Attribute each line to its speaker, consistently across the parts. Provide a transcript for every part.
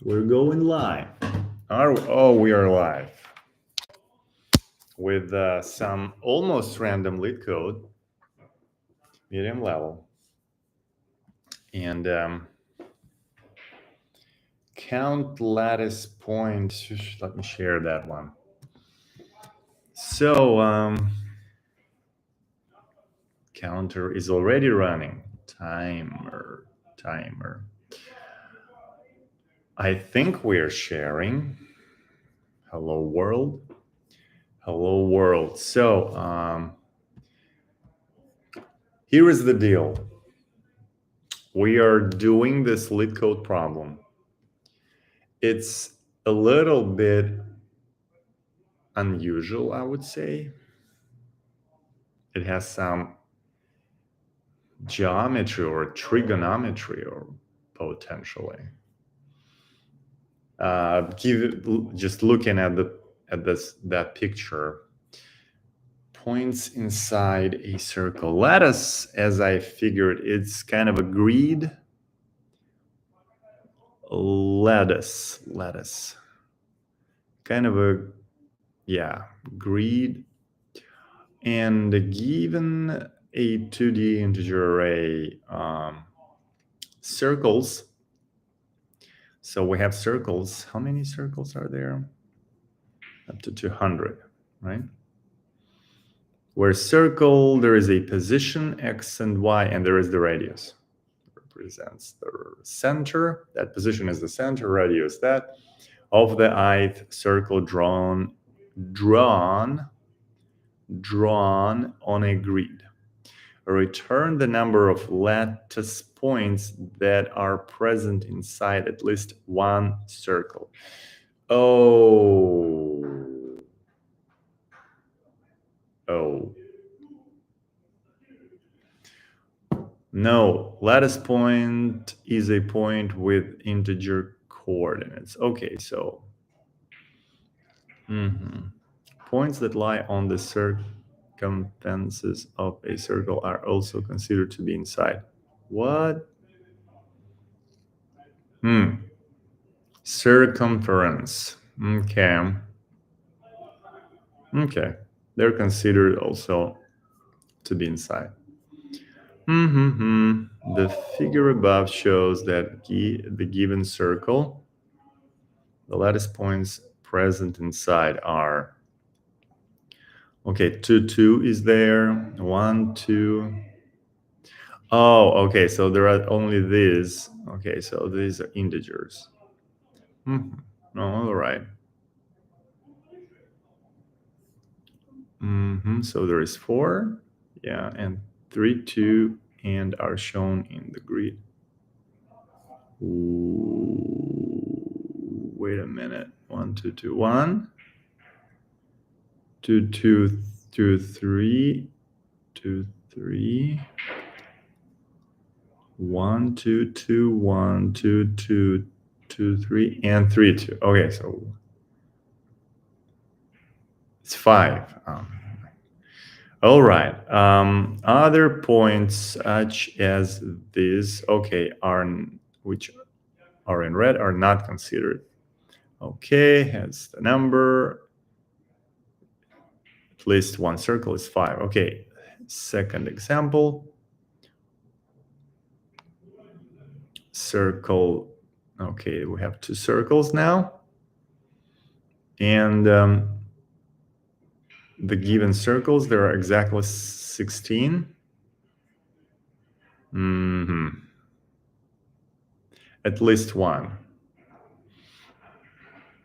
Speaker 1: We're going live. We are live with some almost random LeetCode, medium level, and count lattice points. Let me share that one. So counter is already running. Timer. I think we're sharing. Hello world. So here is the deal. We are doing this LeetCode problem. It's a little bit unusual, I would say. It has some geometry or trigonometry, or potentially. Just looking at that picture, points inside a circle. Lattice, as I figured, it's kind of a grid. Lattice, kind of a grid, and given a 2D integer array, circles. So we have circles. How many circles are there? Up to 200, right? Where circle, there is a position, X and Y, and there is the radius. Represents the center. That position is the center, radius that, of the ith circle drawn on a grid. Return the number of lattice points that are present inside at least one circle. Oh. No, lattice point is a point with integer coordinates. Okay, so points that lie on the circumferences of a circle are also considered to be inside. What? Circumference. Okay. They're considered also to be inside. The figure above shows that the given circle, the lattice points present inside are, okay, 2 is there, 1, 2. Oh, okay, so there are only these. Okay, so these are integers. All right. So there is 4, and 3, 2, and are shown in the grid. Ooh, wait a minute. 1, 2, 2, 1, 2, 2, 2, 3, 2, 3, 1, 2, 2, 1, 2, 2, 2, 3, and 3, 2. Okay, so it's 5. All right. Other points such as this, which are in red, are not considered. Okay, has the number. At least one circle is 5. Okay, second example. Circle. Okay, we have 2 circles now. And the given circles, there are exactly 16. At least one.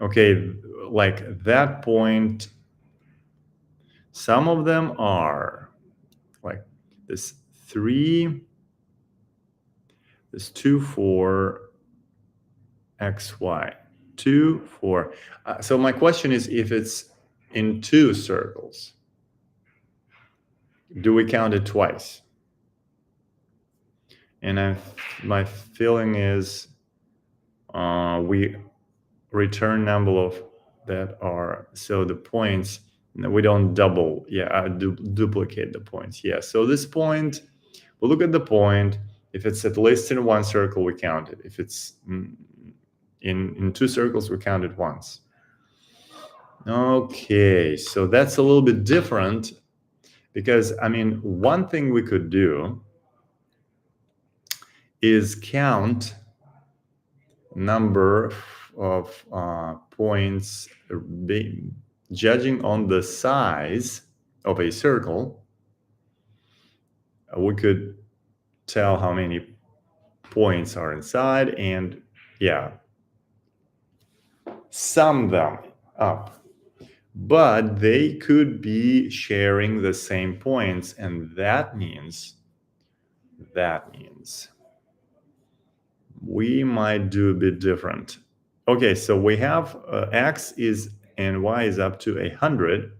Speaker 1: Okay, like that point, some of them are like this 3, this 2, 4, X, Y, 2, 4. So my question is, if it's in 2 circles, do we count it twice? And my feeling is we return number of that are, so the points, we don't duplicate the points. So this point, we'll look at the point. If it's at least in one circle, we count it. If it's In two circles, we count it once. Okay, so that's a little bit different because, I mean, one thing we could do is count number of points judging on the size of a circle. We could tell how many points are inside and, yeah, sum them up. But they could be sharing the same points, and that means we might do a bit different. Okay, so we have x is and y is up to 100.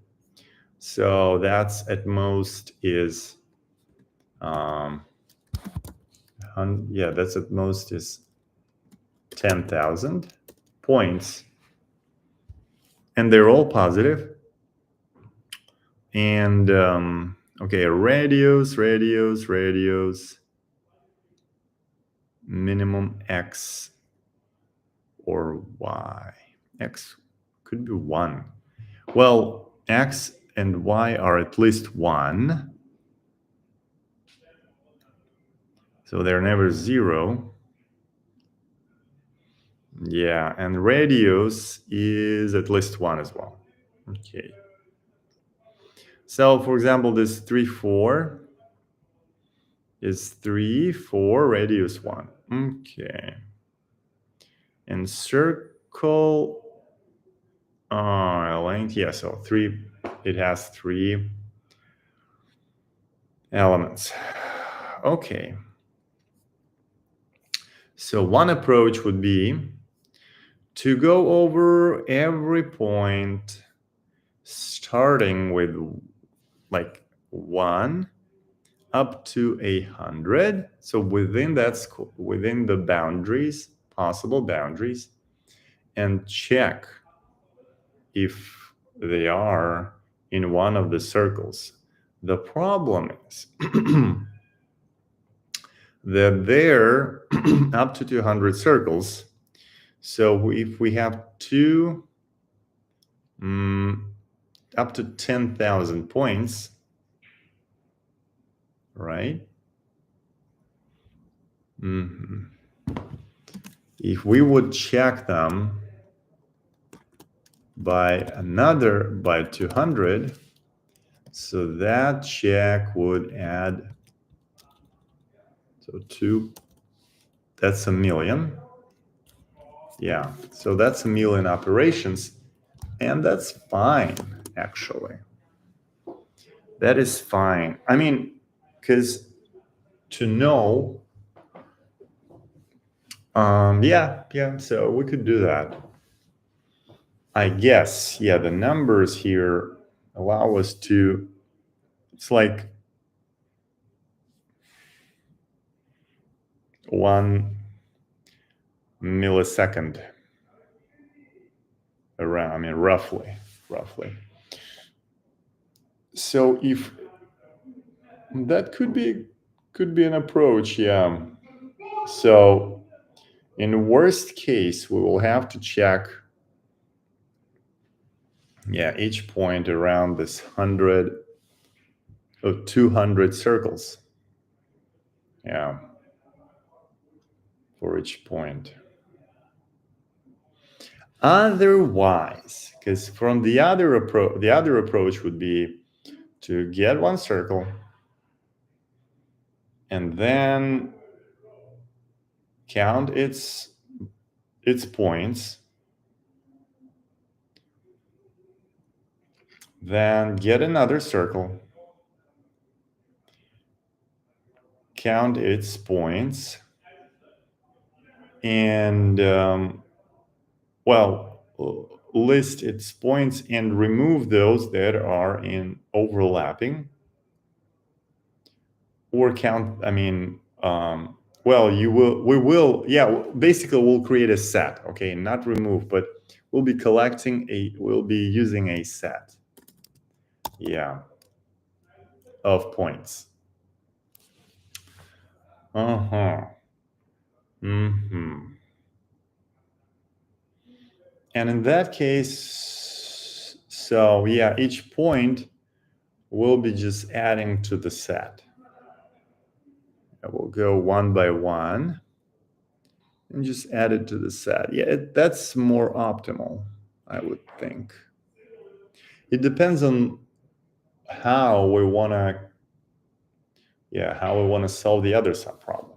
Speaker 1: So that's at most is, that's at most is 10,000 points. And they're all positive. And, okay, radius, minimum x or y. X could be 1. Well, x and y are at least 1. So they're never 0. Yeah, and radius is at least 1 as well. Okay. So, for example, this 3, 4 is 3, 4, radius 1. Okay. And circle length, yeah, so 3, it has 3 elements. Okay. So one approach would be to go over every point starting with like 1 up to 100. So within the boundaries, possible boundaries, and check if they are in one of the circles. The problem is that they're up to 200 circles. So if we have up to 10,000 points, right? If we would check them by 200, so that check would add, so 2, that's 1,000,000. Yeah, so that's 1,000,000 operations, and that's fine, actually. That is fine. I mean, because to know, so we could do that. I guess, yeah, the numbers here allow us to, it's like 1 millisecond around, I mean, roughly. So if that could be an approach, yeah. So in worst case, we will have to check, each point around this 200 circles. Yeah, for each point. Otherwise, because from the other approach would be to get one circle and then count its points, then get another circle, count its points, and list its points and remove those that are in overlapping, or count, I mean, basically we'll create a set, okay, not remove, but we'll be using a set, of points. And in that case, so yeah, each point will be just adding to the set. I will go one by one and just add it to the set. Yeah, that's more optimal, I would think. It depends on how we want to solve the other subproblem.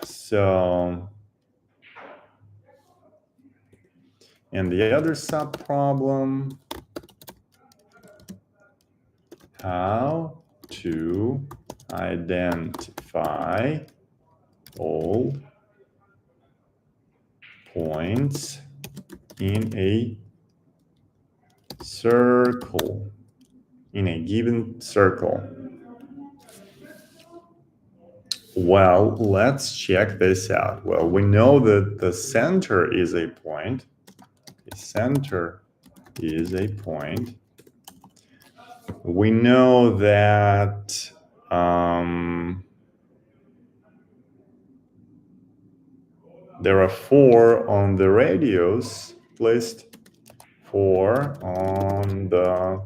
Speaker 1: So, and the other subproblem, how to identify all points in a circle, in a given circle. Well, let's check this out. Well, we know that the center is a point. The center is a point. We know that there are 4 on the radius list, 4 on the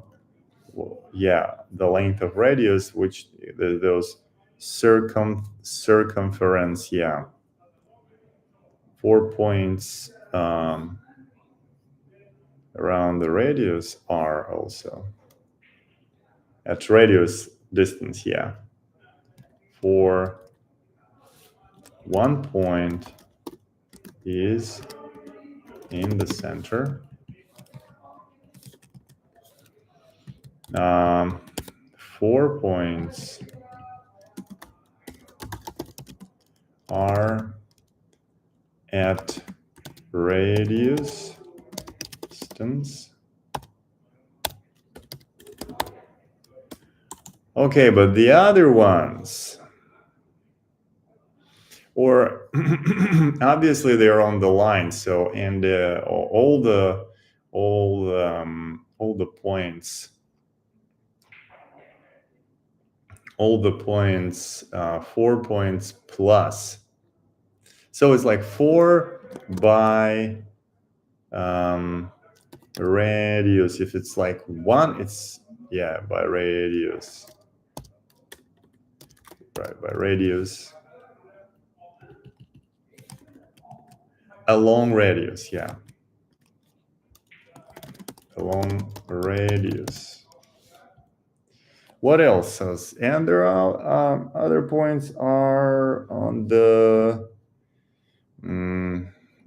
Speaker 1: length of radius, which those circumference, 4 points around the radius are also at radius distance, for 1 point is in the center. 4 points are at radius distance. Okay, but the other ones, or obviously they're on the line. So, and all the points, 4 points plus. So it's like 4 by radius. If it's like 1, it's by radius. Right, by radius. Along radius, along radius. What else? And there are other points are on the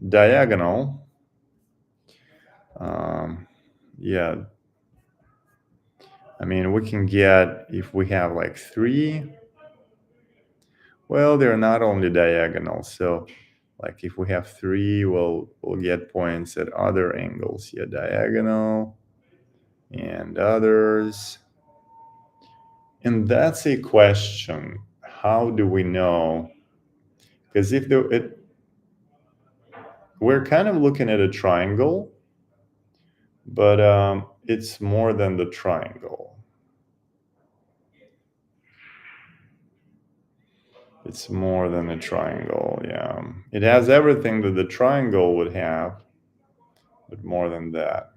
Speaker 1: diagonal. I mean, we can get, if we have like 3, well, they're not only diagonal. So like if we have 3, we'll get points at other angles. Diagonal and others. And that's a question. How do we know? Because if we're kind of looking at a triangle, but it's more than the triangle. It's more than a triangle, It has everything that the triangle would have, but more than that.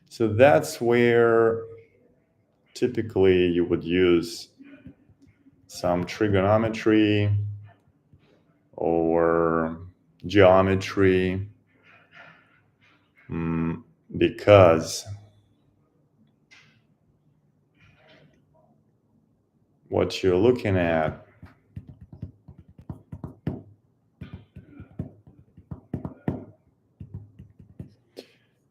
Speaker 1: So that's where typically you would use some trigonometry or geometry, because what you're looking at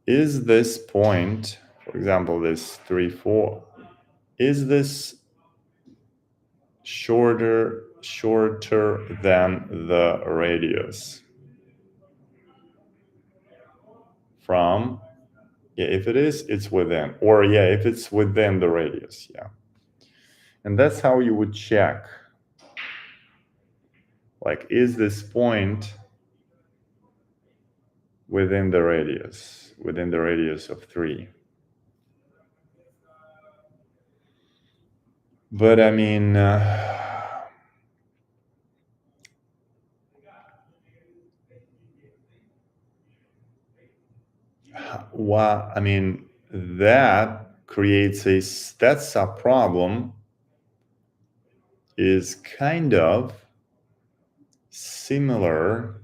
Speaker 1: is this point, for example, this 3, 4, is this shorter than the radius from, if it is, it's within, or if it's within the radius, And that's how you would check, like, is this point within the radius of 3? But I mean, Well, I mean, that creates that's a problem, is kind of similar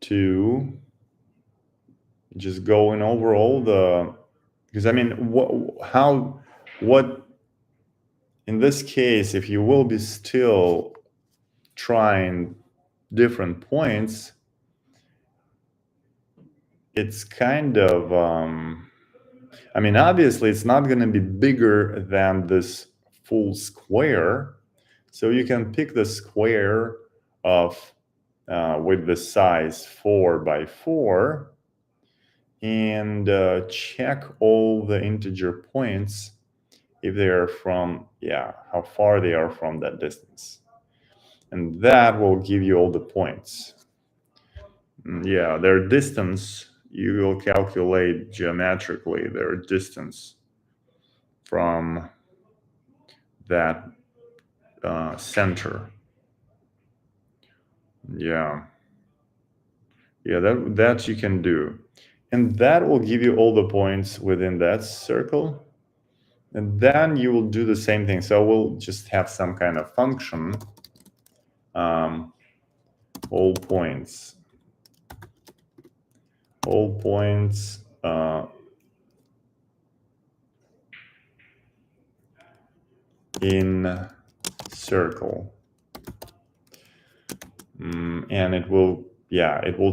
Speaker 1: to just going over all the, because I mean, what in this case, if you will be still trying different points, it's kind of, I mean, obviously it's not going to be bigger than this full square. So you can pick the square of with the size 4 by 4 and check all the integer points if they are from, how far they are from that distance. And that will give you all the points. Yeah, their distance, you will calculate geometrically their distance from that center. Yeah, that you can do. And that will give you all the points within that circle. And then you will do the same thing. So we'll just have some kind of function, all points in circle. And it will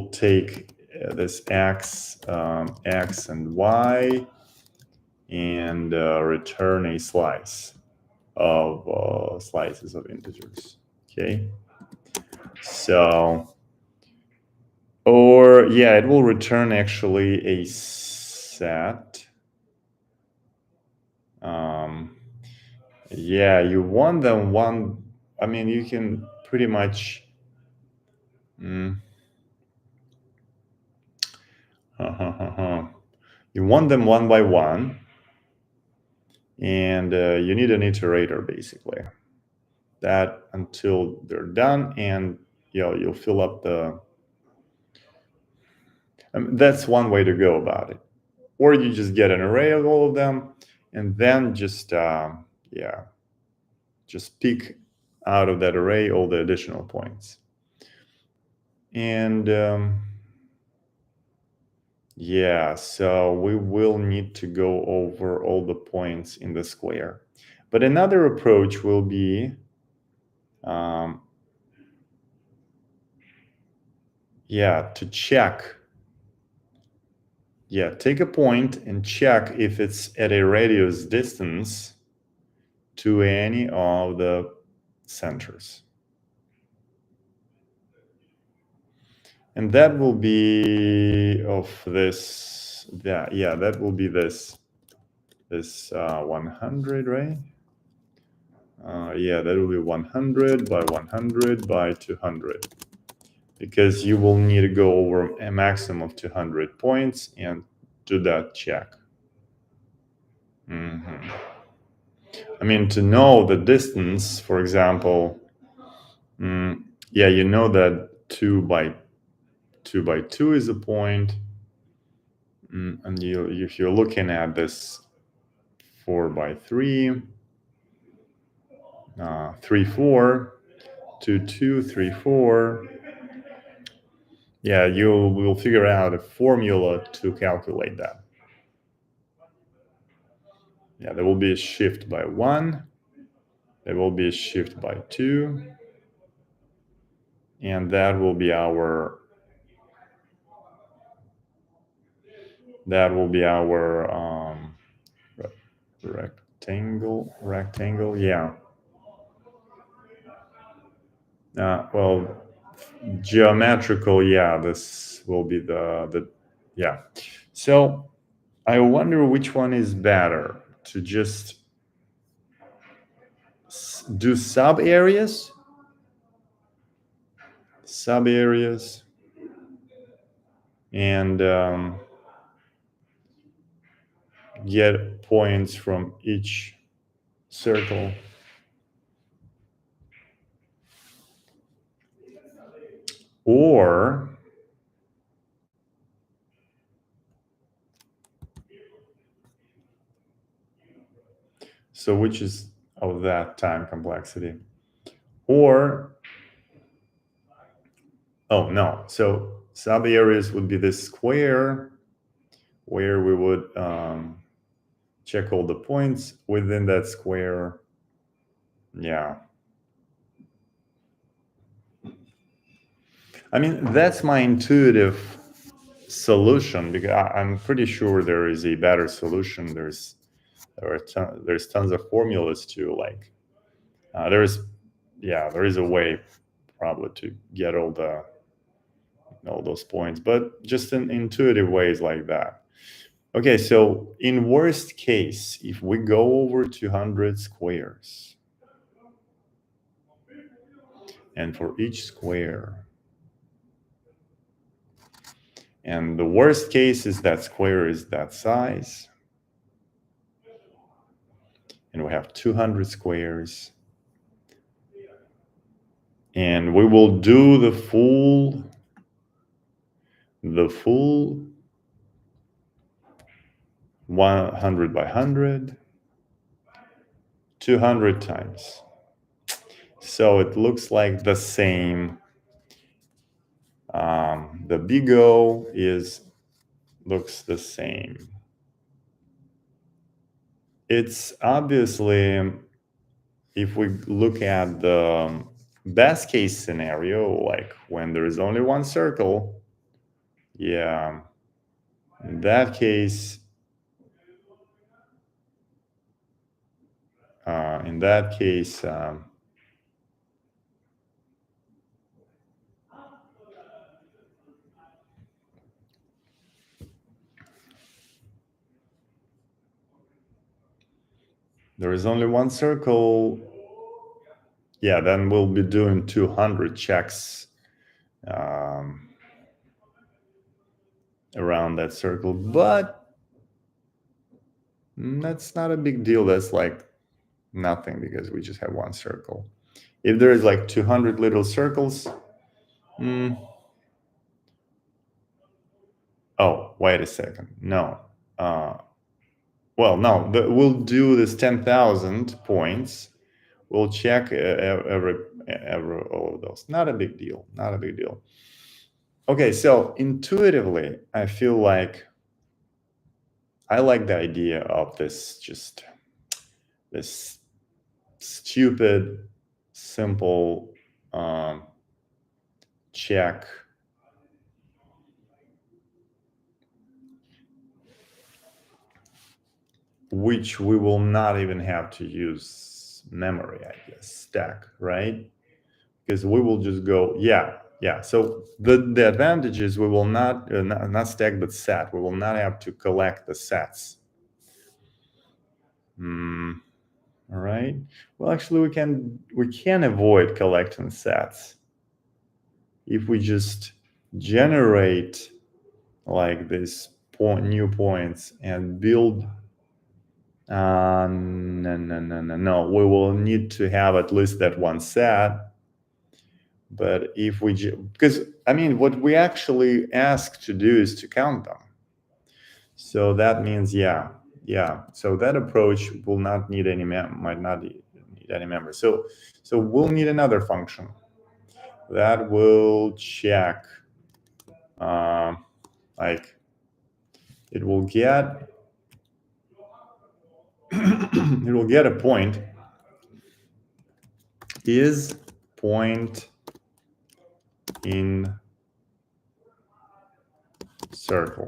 Speaker 1: take this x and y and return a slice of slices of integers. Okay, so, or it will return actually a set. You want them one. I mean, you can pretty much. You want them one by one, and you need an iterator basically. That until they're done, and you'll fill up the. That's one way to go about it. Or you just get an array of all of them, and then just pick out of that array all the additional points. And so we will need to go over all the points in the square. But another approach will be to check. Take a point and check if it's at a radius distance to any of the centers. And that will be of this, that will be this 100, right? That will be 100 by 100 by 200. Because you will need to go over a maximum of 200 points and do that check. I mean, to know the distance, for example, you know that 2 by 2 is a point. And if you're looking at this 4 by 3, 3, 4, 2, 2, 3, 4. You will figure out a formula to calculate that. There will be a shift by 1. There will be a shift by 2. And that will be our rectangle. Well, geometrical, this will be the. So I wonder which one is better, to just do sub areas and get points from each circle, or So which is of that time complexity? Or, oh no, so sub areas would be this square where we would check all the points within that square. Yeah. I mean, that's my intuitive solution, because I'm pretty sure there is a better solution. There's tons of formulas to like. There is a way probably to get all those points, but just in intuitive ways like that. Okay, so in worst case, if we go over 200 squares, and for each square, and the worst case is that square is that size, and we have 200 squares, and we will do the full 100 by 100 200 times. So it looks like the same. The big O looks the same. It's obviously, if we look at the best case scenario, like when there is only one circle, yeah, in that case, there is only one circle. Yeah, then we'll be doing 200 checks around that circle, but that's not a big deal. That's like nothing, because we just have one circle. If there is like 200 little circles, oh, wait a second. No. Well, no, we'll do this 10,000 points. We'll check every all of those. Not a big deal. Not a big deal. Okay, so intuitively, I feel like I like the idea of this stupid, simple check. Which we will not even have to use memory, I guess, stack, right? Because we will just go, yeah. So the advantage is we will not stack, but set. We will not have to collect the sets. All right. Well, actually, we can avoid collecting sets if we just generate like this new points and build. No. We will need to have at least that one set. But if we, because I mean, what we actually ask to do is to count them. So that means, yeah. So that approach will not need any might not need any members. So we'll need another function that will check, like it will get it will get a point. Is point in circle.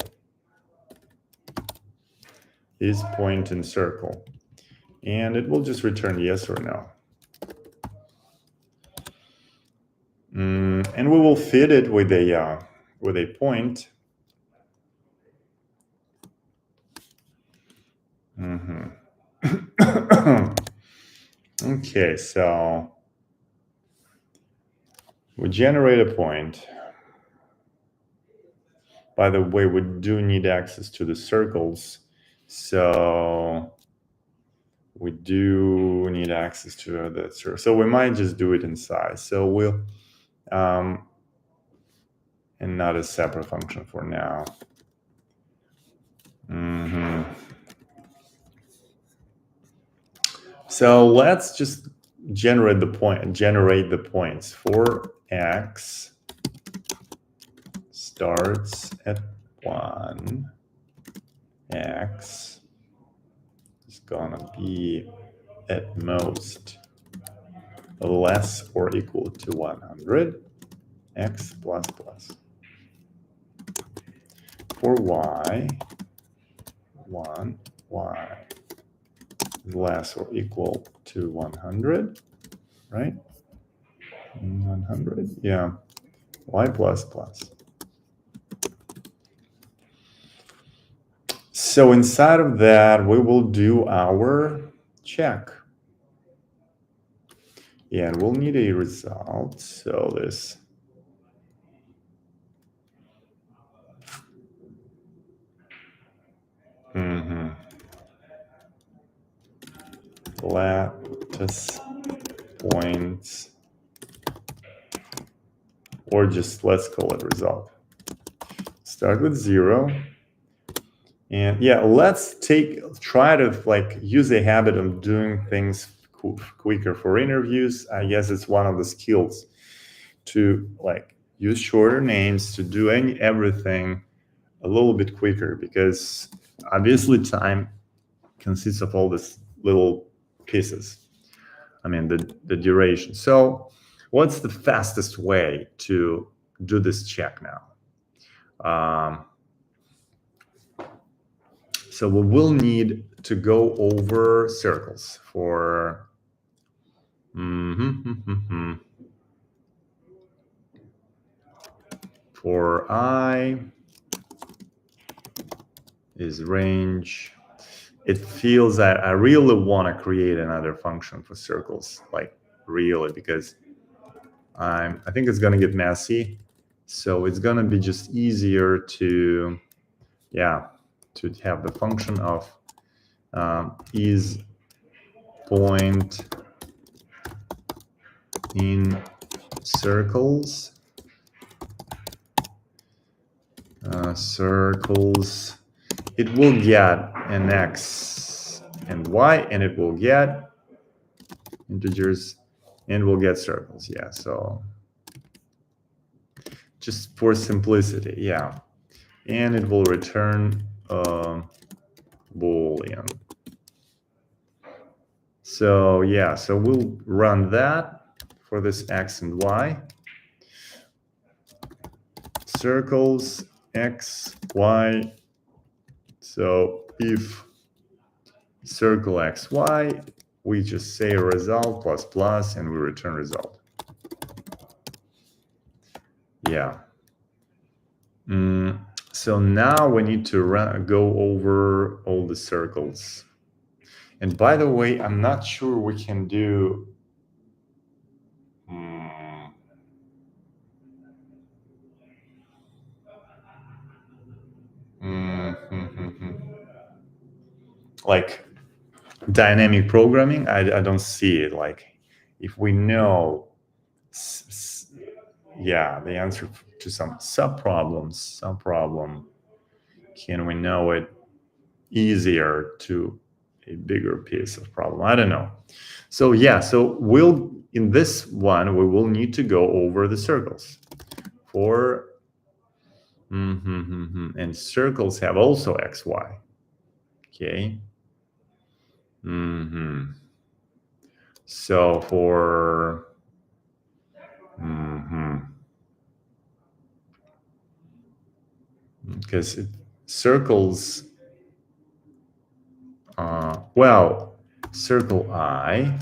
Speaker 1: Is point in circle. And it will just return yes or no. And we will fit it with a point. Okay, so we generate a point. By the way, we do need access to the circles, so we do need access to the circle. So we might just do it in size. So we'll, and not a separate function for now. So let's just generate the points for x starts at 1. X is gonna be at most less or equal to 100. X plus plus. For y, 1, y is less or equal to 100, right? 100, yeah. Y plus plus. So inside of that, we will do our check. Yeah, and we'll need a result. So this lattice points, or just let's call it result. Start with 0. And yeah, let's try to like use a habit of doing things quicker for interviews. I guess it's one of the skills to like use shorter names, to do everything a little bit quicker, because obviously time consists of all these little pieces. I mean, the duration. So what's the fastest way to do this check now? So we will need to go over circles for for I is range. It feels that I really want to create another function for circles, like really, because I think it's going to get messy. So it's going to be just easier to, yeah, to have the function of is point in circles. Circles. It will get an x and y, and it will get integers, and we'll get circles. Yeah, so just for simplicity, yeah. And it will return Boolean. So yeah, so we'll run that for this x and y. Circles, x, y. So if circle x, y, we just say result plus plus, and we return result. Yeah. So now we need to go over all the circles. And by the way, I'm not sure we can do like dynamic programming. I don't see it. Like if we know, yeah, the answer to some subproblem, can we know it easier to a bigger piece of problem? I don't know. So yeah, so we'll, in this one, we will need to go over the circles for and circles have also x, y. Okay. So for because circles, well, circle I,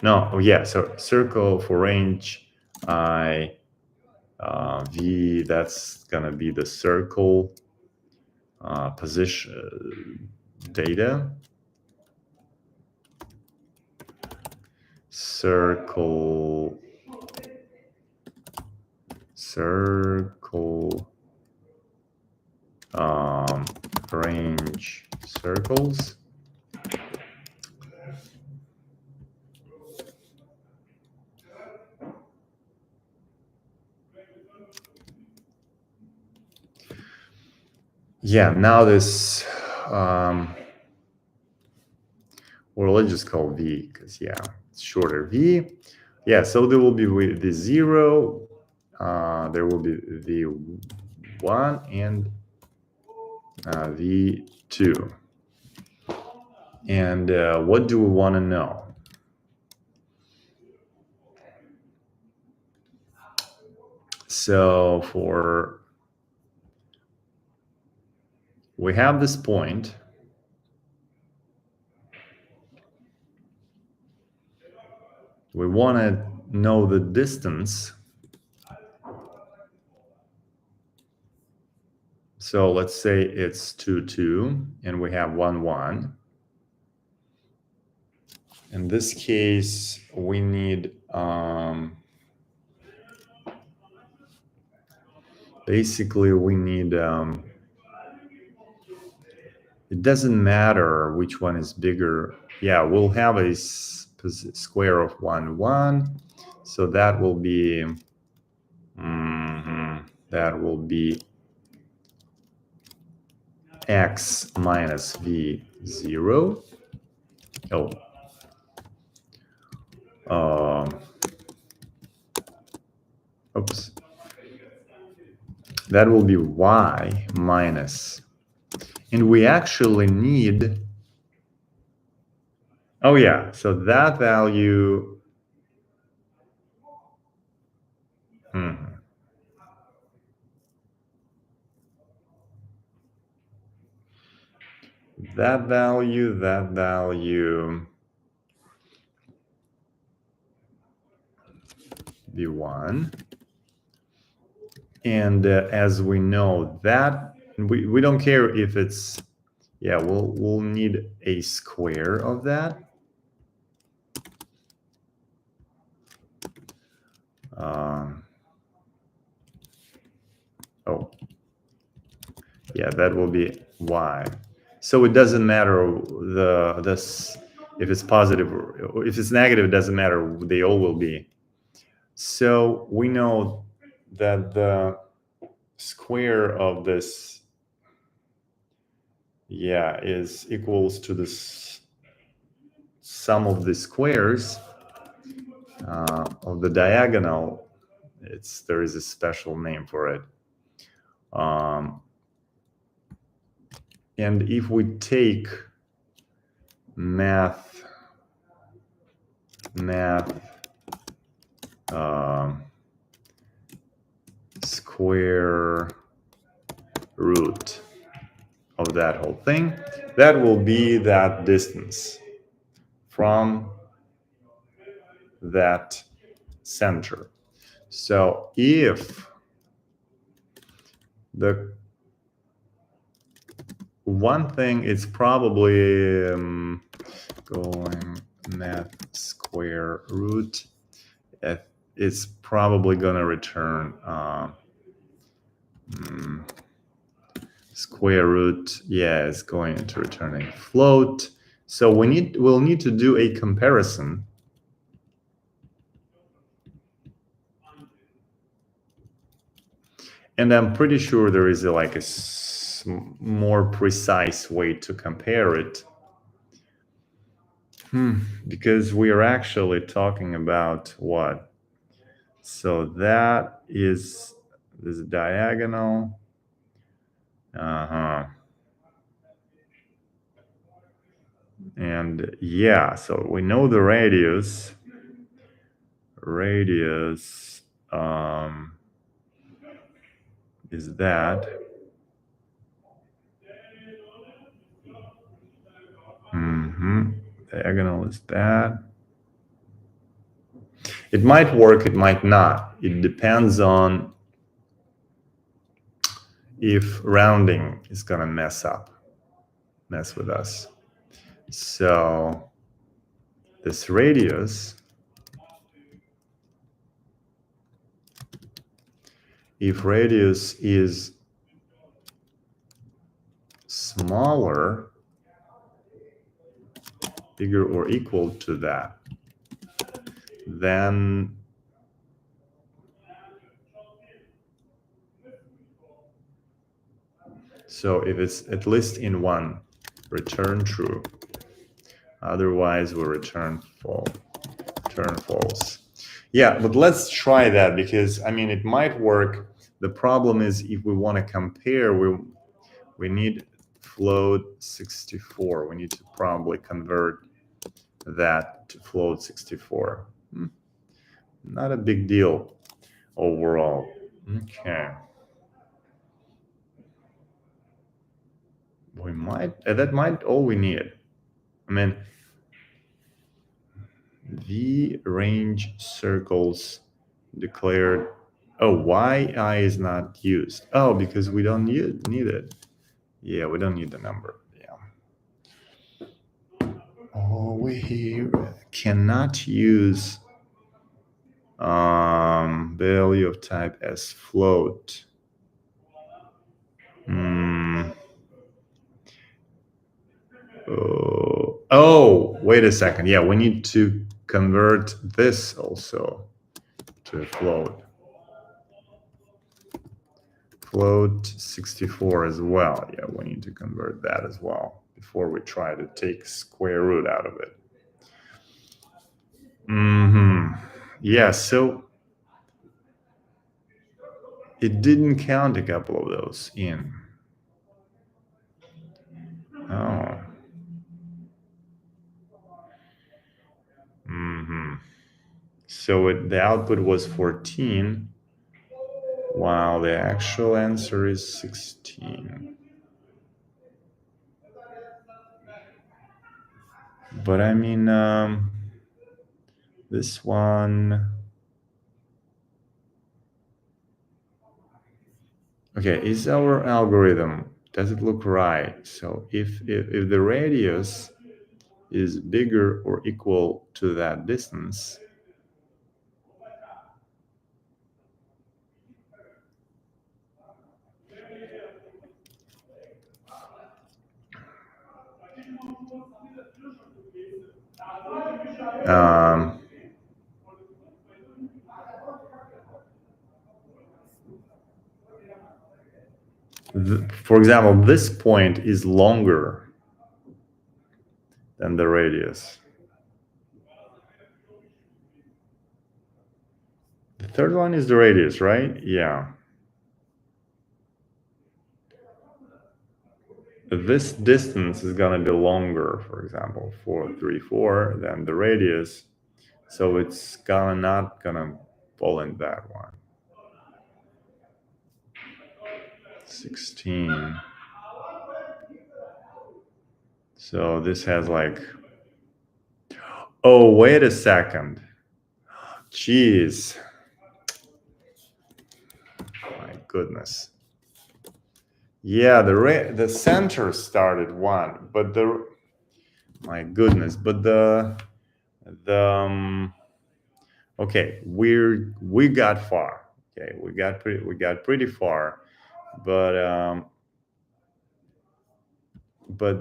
Speaker 1: no, oh yeah, so circle for range I, v, that's gonna be the circle position data. Circle range circles. Yeah, now this or let's just call V, because yeah, it's shorter, V. Yeah, so there will be the 0, there will be V1 and V2. And what do we want to know? So we have this point. We want to know the distance. So let's say it's 2, 2, and we have 1, 1. In this case, we need basically we need it doesn't matter which one is bigger. Yeah, we'll have a square of 1, 1. So that will be that will be x minus v0. Oh. Oops. That will be y minus. And we actually need, oh yeah, so that value, that value, v1. And as we know that, we don't care if it's, yeah, we'll need a square of that. Oh, yeah, that will be y. So it doesn't matter this if it's positive or if it's negative, it doesn't matter. They all will be. So we know that the square of this, yeah, is equals to the sum of the squares of the diagonal. There is a special name for it. And if we take math square root of that whole thing, that will be that distance from that center. So if the one thing is probably going math square root, it's probably going to return square root. Yeah, it's going to return a float. So we'll need to do a comparison. And I'm pretty sure there is like a more precise way to compare it. Because we are actually talking about what? So that is this diagonal. And yeah, so we know the radius. Is that. Diagonal is that. It might work, it might not. It depends on if rounding is gonna mess with us. So this radius, if radius is smaller, bigger or equal to that, then so if it's at least in one, return true. Otherwise, we'll return false. Yeah, but let's try that because I mean it might work. The problem is if we want to compare, we need float 64. We need to probably convert that to float 64. Not a big deal overall. Okay. We might, that might all we need. I mean, the range circles declared. Oh, yi is not used. Oh, because we don't need it. Yeah, we don't need the number. Yeah. Oh, we cannot use value of type as float. Oh, wait a second. Yeah, we need to convert this also to a float. Float 64 as well. Yeah, we need to convert that as well before we try to take square root out of it. Yeah, so it didn't count a couple of those in. Oh. So the output was 14, while the actual answer is 16. But I mean, this one. Okay, is our algorithm, does it look right? So if the radius is bigger or equal to that distance, for example, this point is longer than the radius. The third one is the radius, right? Yeah. This distance is going to be longer, for example, 434 than the radius. So it's not going to fall in that one. 16. So this has like, oh, wait a second. Jeez. My goodness. Yeah, the center started 1, but my goodness, but okay, we got far. Okay, we got pretty far, but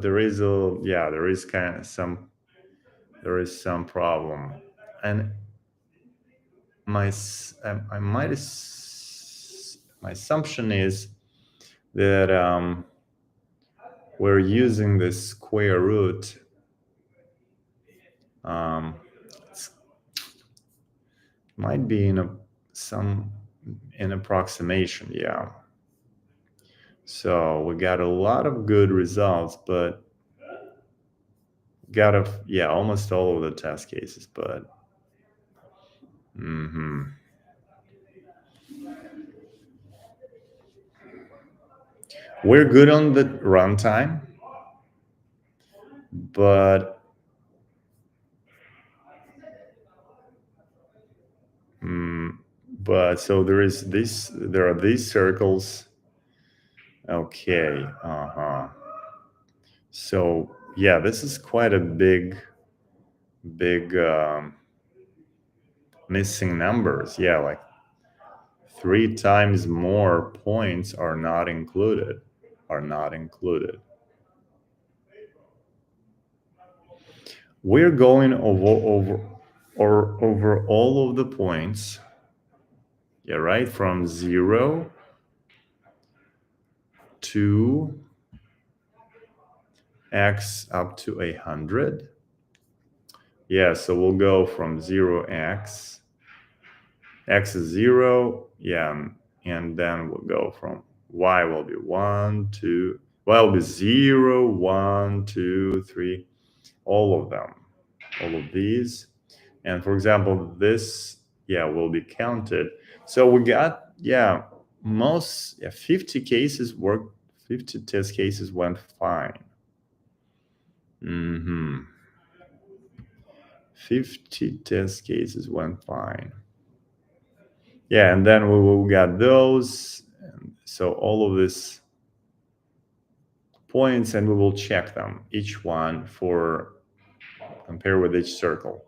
Speaker 1: there is kind of some problem, and my assumption is that we're using the square root. Might be in an approximation, yeah. So we got a lot of good results, but got almost all of the test cases, but we're good on the runtime, but so there are these circles. Okay. So yeah, this is quite a big missing numbers. Yeah, like 3 times more points are not included. We're going over all of the points. Yeah, right, from 0 to x up to 100. Yeah, so we'll go from 0, x. X is 0, yeah, and then we'll go from y will be 1, 2, y will be 0, 1, 2, 3, all of them, all of these. And for example, this, yeah, will be counted. So we got, yeah, 50 cases worked, 50 test cases went fine. 50 test cases went fine. Yeah, and then we got those. And so all of these points, and we will check them, each one, for compare with each circle.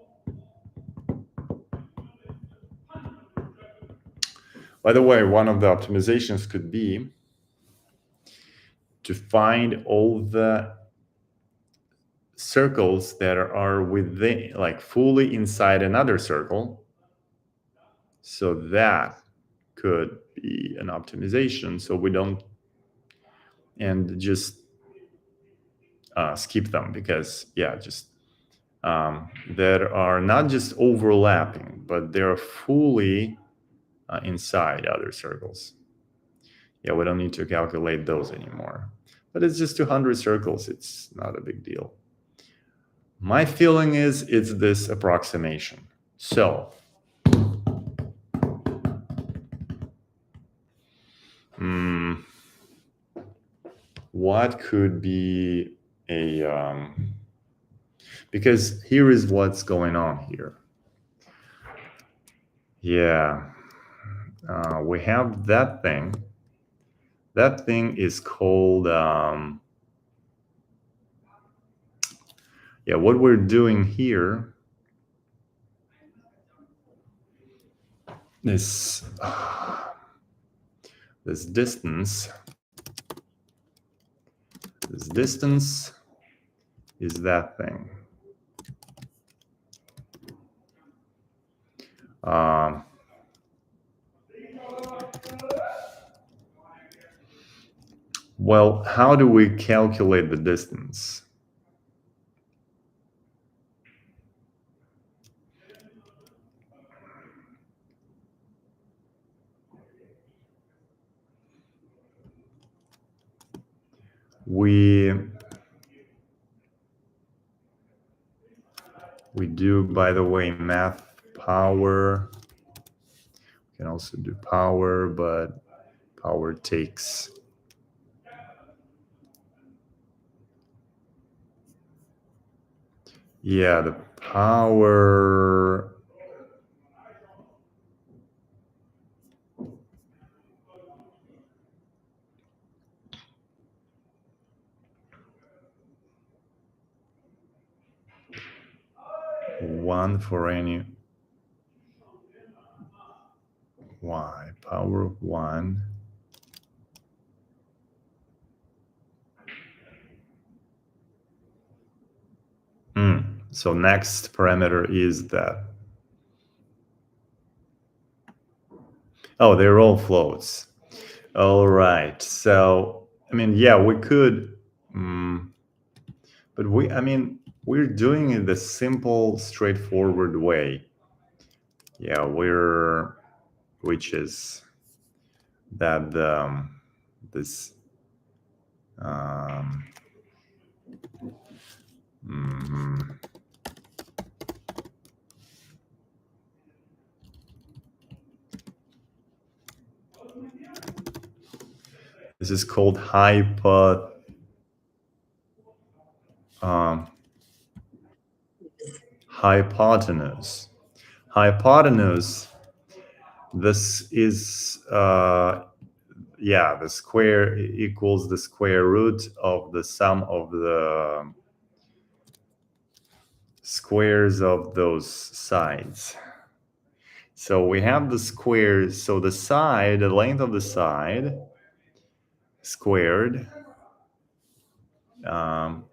Speaker 1: By the way, one of the optimizations could be to find all the circles that are within, like fully inside another circle. So that could be an optimization, so we don't, and just skip them, because yeah, just that are not just overlapping, but they're fully inside other circles. Yeah, we don't need to calculate those anymore. But it's just 200 circles. It's not a big deal. My feeling is it's this approximation. So, what could be a... because here is what's going on here. Yeah, we have that thing. That thing is called... yeah, what we're doing here is this distance. This distance is that thing. Well, how do we calculate the distance? We do, by the way, math power. We can also do power, but power takes... yeah, the power... one for any y, power of 1. So next parameter is that. Oh, they're all floats. All right. So, I mean, yeah, we could, but we're doing it the simple, straightforward way. Yeah, which is that this this is called hypotenuse. Hypotenuse, this is yeah, the square equals the square root of the sum of the squares of those sides. So we have the squares. So the side, the length of the side squared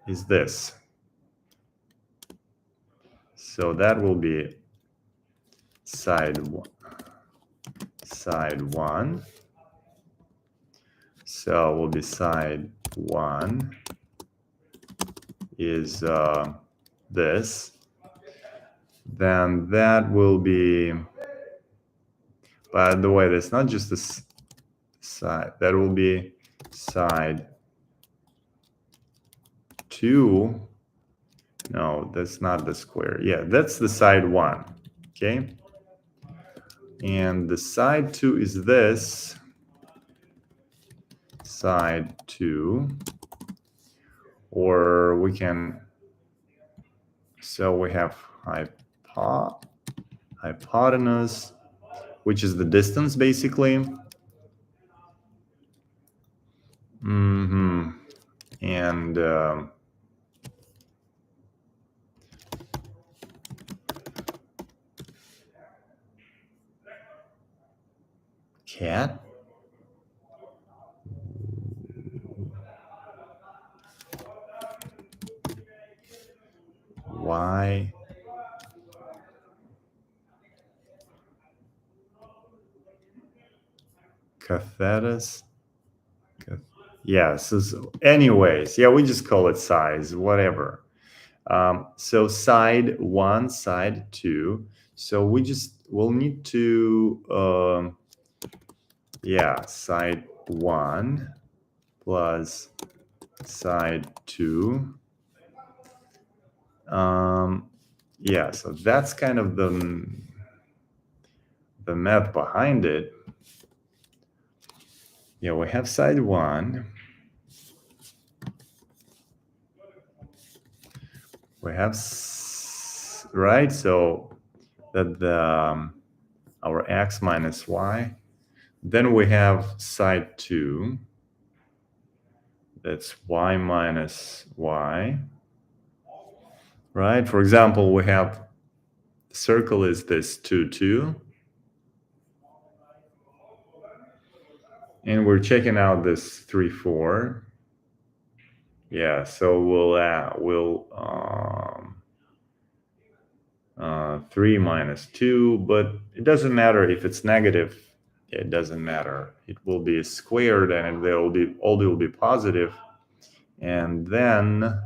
Speaker 1: is this. So that will be side 1. So will be side 1 is this. then that will be, by the way, that's not just this side, that will be side 2. No, that's not the square. Yeah, that's the side 1. Okay. And the side 2 is this side 2, or we can, so we have hypotenuse, which is the distance basically. And cat. Y. Cathetus. Yeah, so anyways, yeah, we just call it size, whatever. So side 1, side 2. So we'll need to, yeah, side 1 plus side 2. Yeah, so that's kind of the math behind it. Yeah, we have side 1. We have, right, so that our x minus y. Then we have side 2. That's y minus y. Right? For example, we have the circle is this 2, 2. And we're checking out this 3, 4. Yeah, so we'll 3 minus 2, but it doesn't matter if it's negative. It doesn't matter. It will be squared, and all will be positive. And then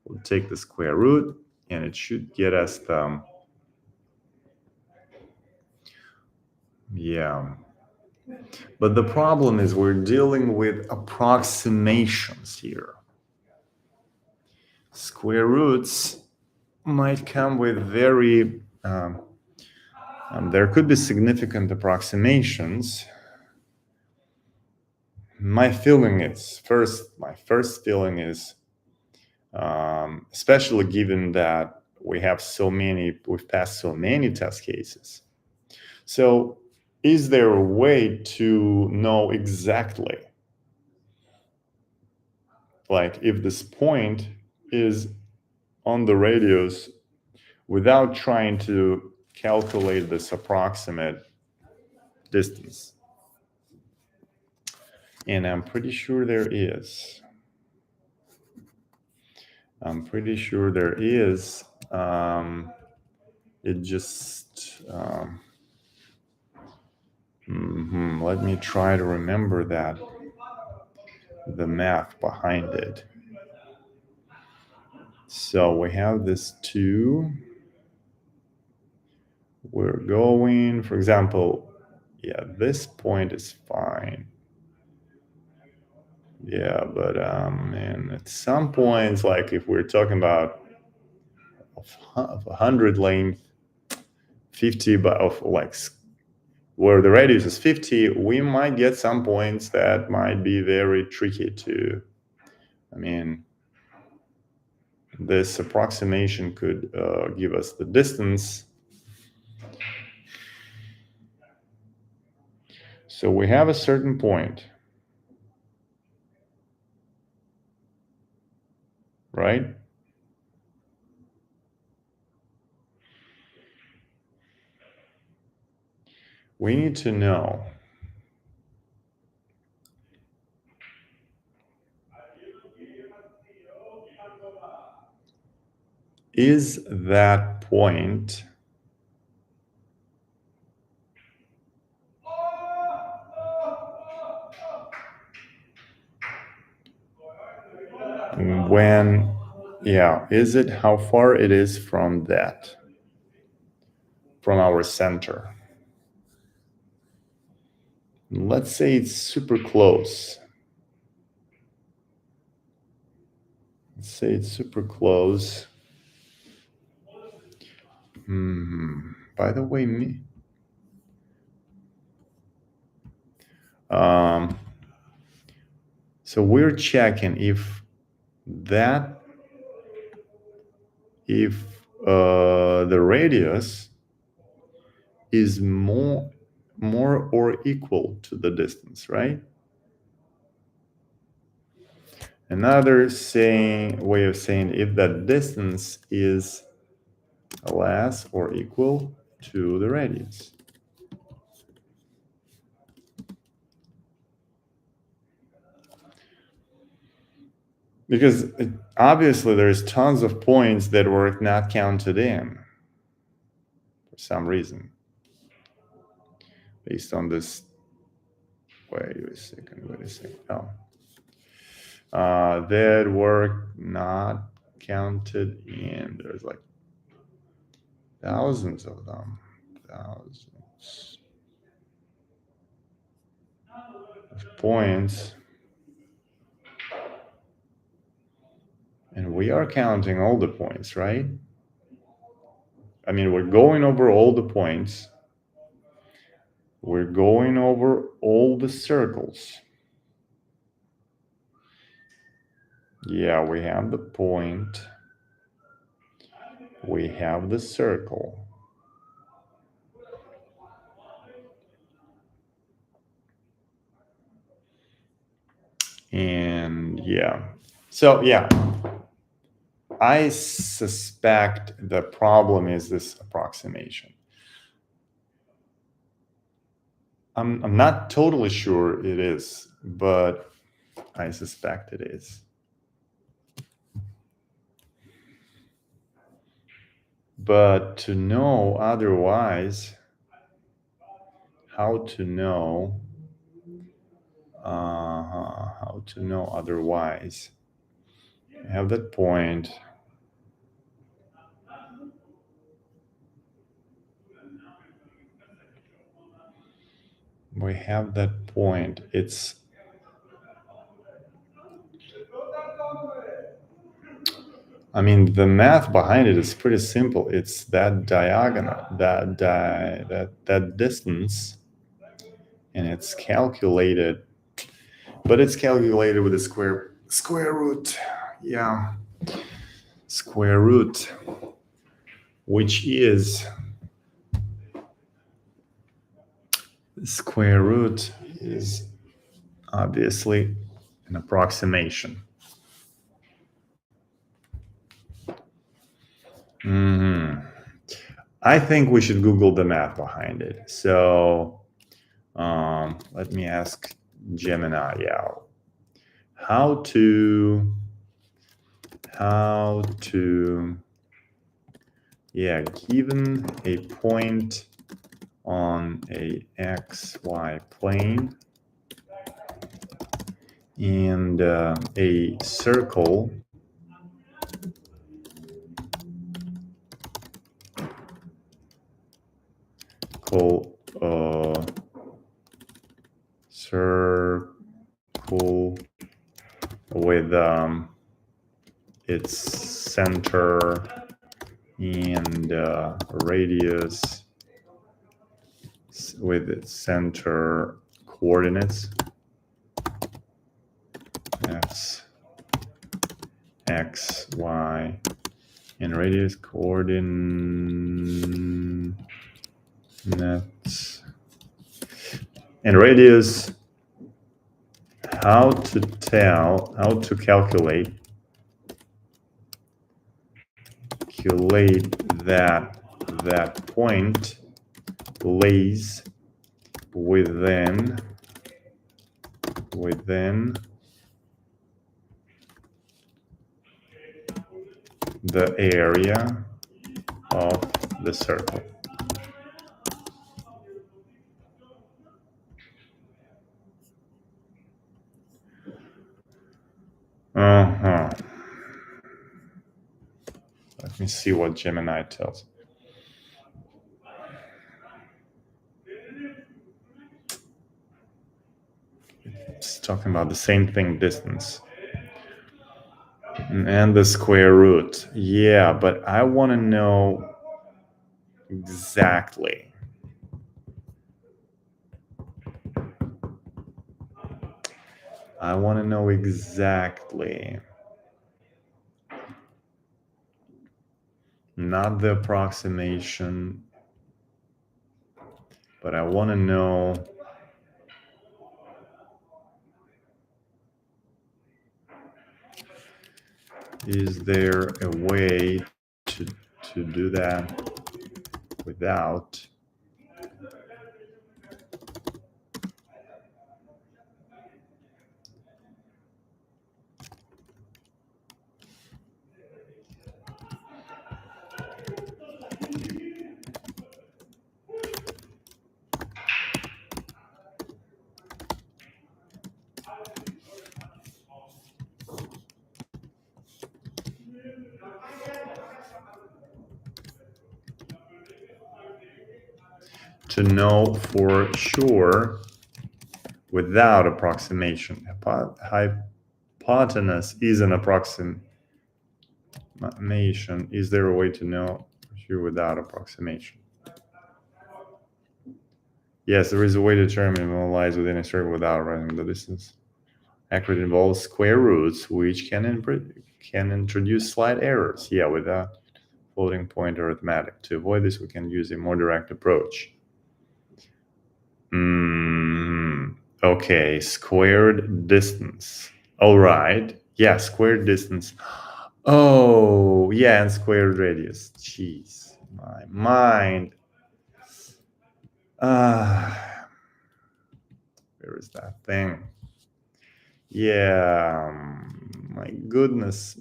Speaker 1: we'll take the square root, and it should get us the, yeah. But the problem is we're dealing with approximations here. Square roots might come with very, there could be significant approximations. My first feeling is, especially given that we've passed so many test cases. So is there a way to know exactly, like if this point is on the radius without trying to calculate this approximate distance? And I'm pretty sure there is. It just, let me try to remember that, the math behind it. So we have this 2. We're going, for example, yeah, this point is fine. Yeah, but and at some points, like if we're talking about of 100 length, 50, but of like where the radius is 50, we might get some points that might be very tricky to, I mean, this approximation could give us the distance. So we have a certain point, right? We need to know, is that point when, yeah, is it how far it is from that? from our center. Let's say it's super close. Let's say it's super close. By the way, so we're checking if the radius is more or equal to the distance, right? Another way of saying if that distance is less or equal to the radius. Because obviously there's tons of points that were not counted in for some reason. Based on this, wait a second. Oh. That were not counted in. There's like thousands of them. Thousands of points. And we are counting all the points, right? I mean, we're going over all the points. We're going over all the circles. Yeah, we have the point. We have the circle. And yeah, so yeah, I suspect the problem is this approximation. I'm not totally sure it is, but I suspect it is. But to know otherwise, how to know otherwise? I have that point. We have that point. It's I mean, the math behind it is pretty simple. It's that diagonal, that distance, and it's calculated, but it's calculated with a square root. Yeah, square root, which is square root is obviously an approximation. I think we should Google the math behind it. So let me ask Gemini, how to given a point on a XY plane and a circle with its center and radius with its center coordinates x, y, and radius coordinates and radius. How to calculate that point lays within the area of the circle. Let me see what Gemini tells. It's talking about the same thing, distance. And the square root. Yeah, but I want to know exactly. I want to know exactly. Not the approximation, but I want to know is there a way to do that without to know for sure without approximation. Hypotenuse is an approximation. Is there a way to know for sure without approximation? Yes, there is a way to determine what lies within a circle without writing the distance. Accurate involves square roots, which can introduce slight errors. Yeah, without floating point arithmetic. To avoid this, we can use a more direct approach. Okay, squared distance. All right. Yeah, squared distance. Oh, yeah, and squared radius. Jeez, my mind. Where is that thing? Yeah, my goodness.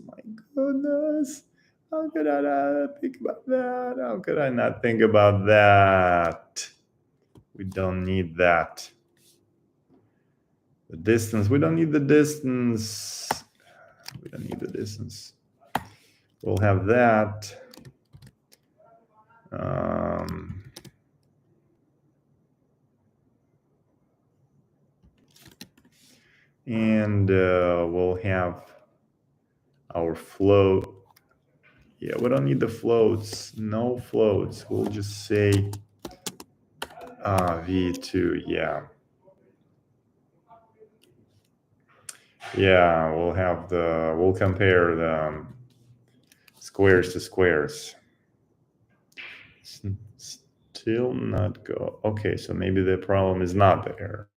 Speaker 1: How could I not think about that? How could I not think about that? We don't need that. The distance, we don't need the distance. We don't need the distance. We'll have that. And we'll have our float. Yeah, we don't need the floats. No floats. We'll just say V2. Yeah. Yeah, we'll compare the squares to squares. Still not go. Okay, so maybe the problem is not there.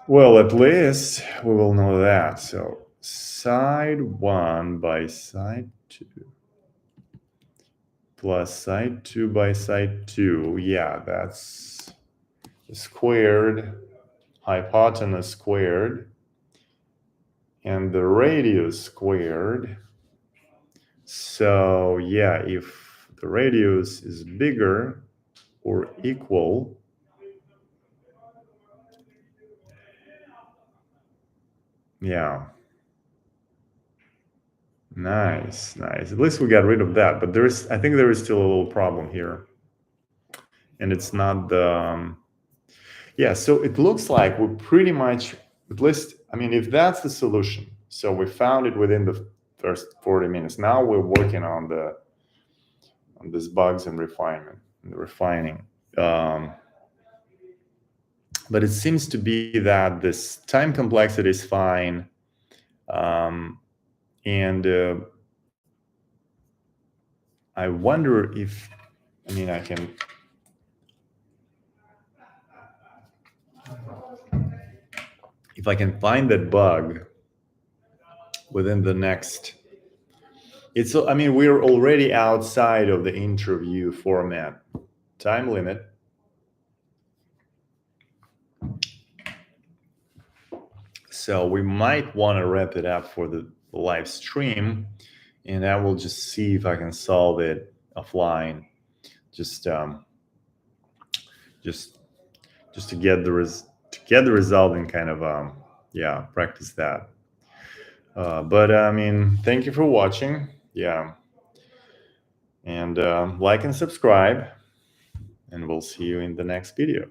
Speaker 1: Well, at least we will know that. So side 1 by side 2 plus side 2 by side 2. Yeah, that's squared, hypotenuse squared, and the radius squared. So yeah, if the radius is bigger or equal, yeah. Nice. At least we got rid of that. But I think there is still a little problem here. And it's not the, yeah, so it looks like we're pretty much, at least, I mean, if that's the solution, so we found it within the first 40 minutes. Now we're working on these bugs and refining. But it seems to be that this time complexity is fine. And I wonder if, I mean, if I can find that bug within the next, I mean, we're already outside of the interview format time limit. So we might want to wrap it up for the live stream, and I will just see if I can solve it offline. Just to get the result and kind of practice that. But I mean, thank you for watching. Yeah, and like and subscribe, and we'll see you in the next video.